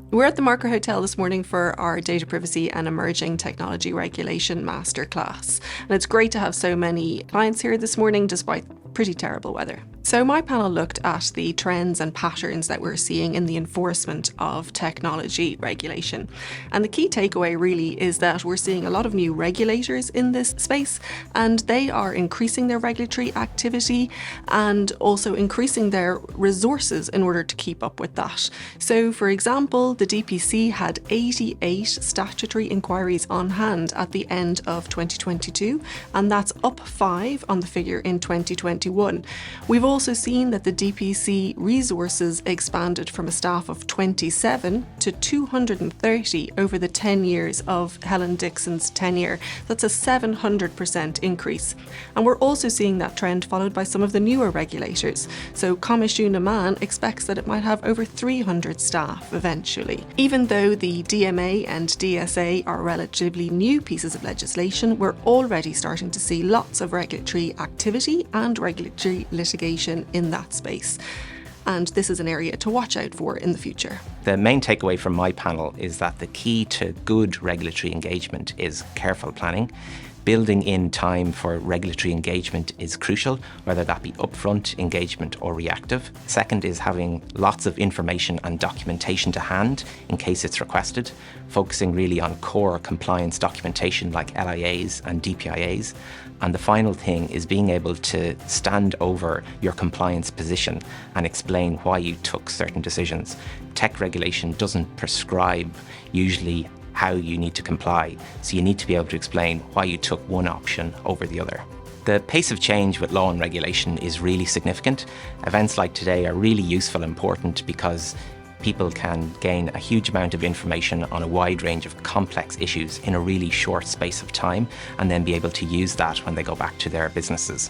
We're at the Marker Hotel this morning for our Data Privacy and Emerging Technology Regulation Masterclass. And it's great to have so many clients here this morning despite pretty terrible weather. So my panel looked at the trends and patterns that we're seeing in the enforcement of technology regulation. And the key takeaway really is that we're seeing a lot of new regulators in this space, and they are increasing their regulatory activity and also increasing their resources in order to keep up with that. So for example, the DPC had 88 statutory inquiries on hand at the end of 2022, and that's up 5 on the figure in 2021. We've also seen that the DPC resources expanded from a staff of 27 to 230 over the 10 years of Helen Dixon's tenure. That's a 700% increase. And we're also seeing that trend followed by some of the newer regulators. So Coimisiún na Meán expects that it might have over 300 staff eventually. Even though the DMA and DSA are relatively new pieces of legislation, we're already starting to see lots of regulatory activity and regulatory litigation in that space. And this is an area to watch out for in the future. The main takeaway from my panel is that the key to good regulatory engagement is careful planning. Building in time for regulatory engagement is crucial, whether that be upfront engagement or reactive. Second is having lots of information and documentation to hand in case it's requested, focusing really on core compliance documentation like LIAs and DPIAs. And the final thing is being able to stand over your compliance position and explain why you took certain decisions. Tech regulation doesn't prescribe usually how you need to comply, so you need to be able to explain why you took one option over the other. The pace of change with law and regulation is really significant. Events like today are really useful and important because people can gain a huge amount of information on a wide range of complex issues in a really short space of time, and then be able to use that when they go back to their businesses.